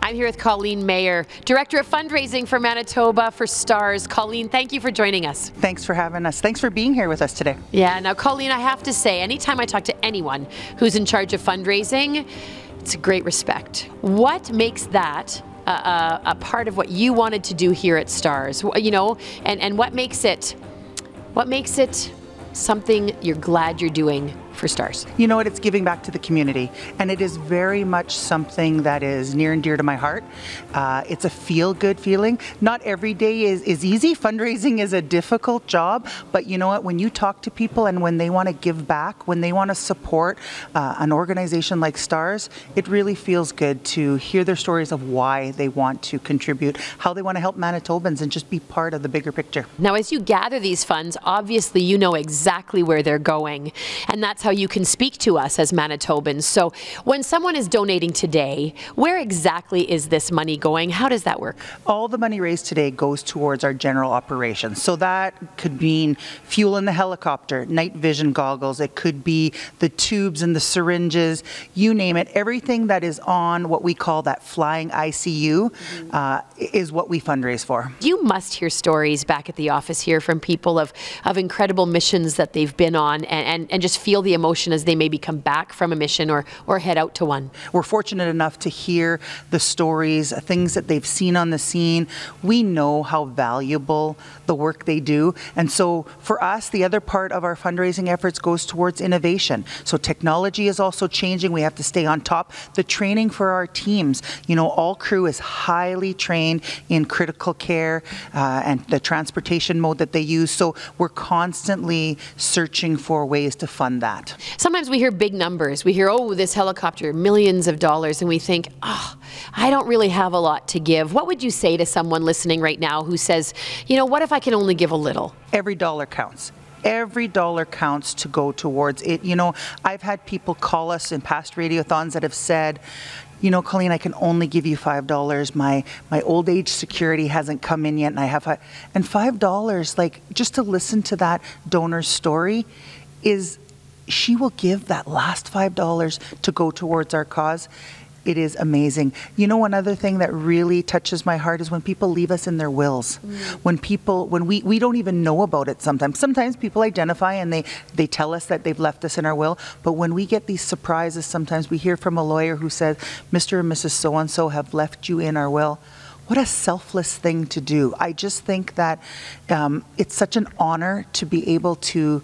I'm here with Colleen Mayer, Director of Fundraising for Manitoba for STARS. Colleen, thank you for joining us. Thanks for having us. Thanks for being here with us today. Yeah, now Colleen, I have to say, anytime I talk to anyone who's in charge of fundraising, it's a great respect. What makes that a part of what you wanted to do here at STARS? You know, and what makes it something you're glad you're doing for STARS? You know what, it's giving back to the community, and it is very much something that is near and dear to my heart. It's a feel-good feeling. Not every day is easy. Fundraising is a difficult job, but you know what, when you talk to people and when they want to give back, when they want to support an organization like STARS, it really feels good to hear their stories of why they want to contribute, how they want to help Manitobans, and just be part of the bigger picture. Now, as you gather these funds, obviously you know exactly where they're going, and that's how you can speak to us as Manitobans. So when someone is donating today, where exactly is this money going? How does that work? All the money raised today goes towards our general operations. So that could mean fuel in the helicopter, night vision goggles, it could be the tubes and the syringes, you name it. Everything that is on what we call that flying ICU is what we fundraise for. You must hear stories back at the office here from people of incredible missions that they've been on and just feel the emotion as they maybe come back from a mission or head out to one. We're fortunate enough to hear the stories, things that they've seen on the scene. We know how valuable the work they do. And so for us, the other part of our fundraising efforts goes towards innovation. So technology is also changing. We have to stay on top. The training for our teams, you know, all crew is highly trained in critical care and the transportation mode that they use. So we're constantly searching for ways to fund that. Sometimes we hear big numbers. We hear, oh, this helicopter, millions of dollars, and we think, oh, I don't really have a lot to give. What would you say to someone listening right now who says, you know, what if I can only give a little? Every dollar counts. Every dollar counts to go towards it. You know, I've had people call us in past radiothons that have said, you know, Colleen, I can only give you $5. My old age security hasn't come in yet, and I have and $5, like, just to listen to that donor's story is, she will give that last $5 to go towards our cause. It is amazing. You know, one other thing that really touches my heart is when people leave us in their wills. When we don't even know about it sometimes. Sometimes people identify and they tell us that they've left us in our will, but when we get these surprises, sometimes we hear from a lawyer who says, Mr. and Mrs. So-and-so have left you in our will. What a selfless thing to do. I just think that it's such an honor to be able to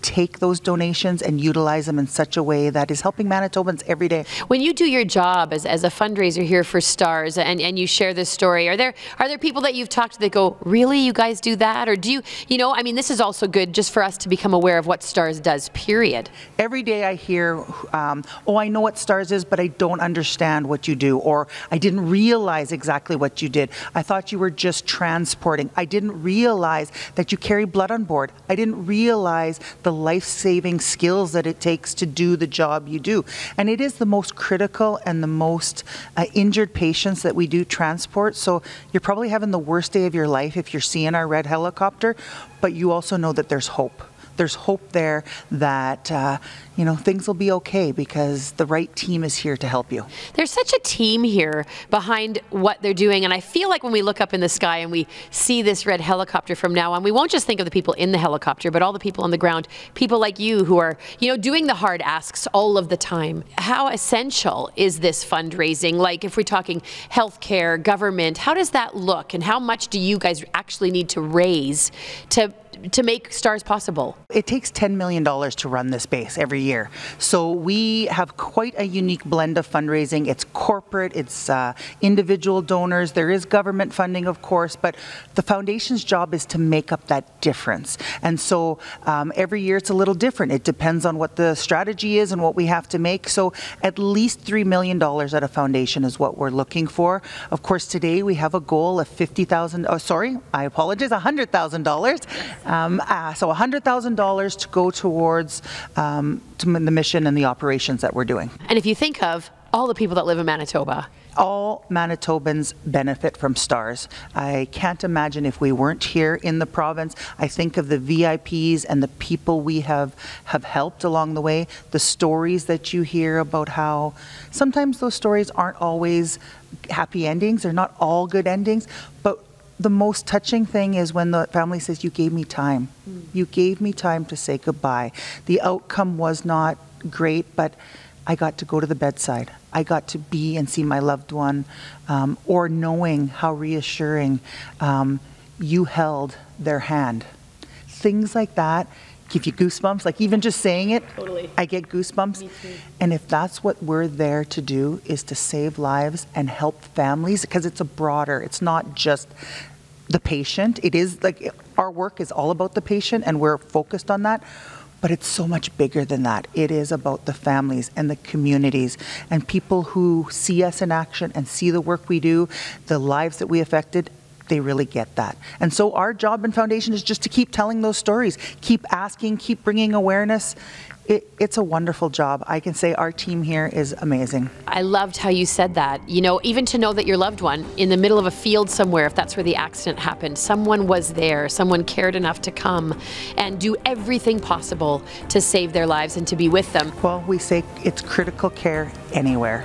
take those donations and utilize them in such a way that is helping Manitobans every day. When you do your job as a fundraiser here for STARS and you share this story, are there people that you've talked to that go, really, you guys do that? Or do you know, I mean, this is also good just for us to become aware of what STARS does, period. Every day I hear, oh, I know what STARS is, but I don't understand what you do, or I didn't realize exactly what you did. I thought you were just transporting. I didn't realize that you carry blood on board. I didn't realize the life-saving skills that it takes to do the job you do. And it is the most critical and the most injured patients that we do transport. So you're probably having the worst day of your life if you're seeing our red helicopter, but you also know that there's hope. There's hope there that, you know, things will be okay because the right team is here to help you. There's such a team here behind what they're doing, and I feel like when we look up in the sky and we see this red helicopter from now on, we won't just think of the people in the helicopter, but all the people on the ground, people like you who are, you know, doing the hard asks all of the time. How essential is this fundraising? Like, if we're talking healthcare, government, how does that look, and how much do you guys actually need to raise to make STARS possible? It takes $10 million to run this base every year. So we have quite a unique blend of fundraising. It's corporate, it's individual donors, there is government funding, of course, but the foundation's job is to make up that difference. And so every year it's a little different. It depends on what the strategy is and what we have to make. So at least $3 million at a foundation is what we're looking for. Of course, today we have a goal of $100,000. So $100,000 to go towards to the mission and the operations that we're doing. And if you think of all the people that live in Manitoba. All Manitobans benefit from STARS. I can't imagine if we weren't here in the province. I think of the VIPs and the people we have helped along the way, the stories that you hear about how sometimes those stories aren't always happy endings. They're not all good endings, but the most touching thing is when the family says, you gave me time. You gave me time to say goodbye. The outcome was not great, but I got to go to the bedside. I got to be and see my loved one, or knowing how reassuring you held their hand. Things like that give you goosebumps. Like even just saying it, Totally. I get goosebumps. Me too. And if that's what we're there to do, is to save lives and help families, because it's a broader, it's not just the patient. It is like our work is all about the patient and we're focused on that. But it's so much bigger than that. It is about the families and the communities and people who see us in action and see the work we do, the lives that we affected. They really get that. And so our job in Foundation is just to keep telling those stories, keep asking, keep bringing awareness. It's a wonderful job. I can say our team here is amazing. I loved how you said that. You know, even to know that your loved one in the middle of a field somewhere, if that's where the accident happened, someone was there, someone cared enough to come and do everything possible to save their lives and to be with them. Well, we say it's critical care anywhere.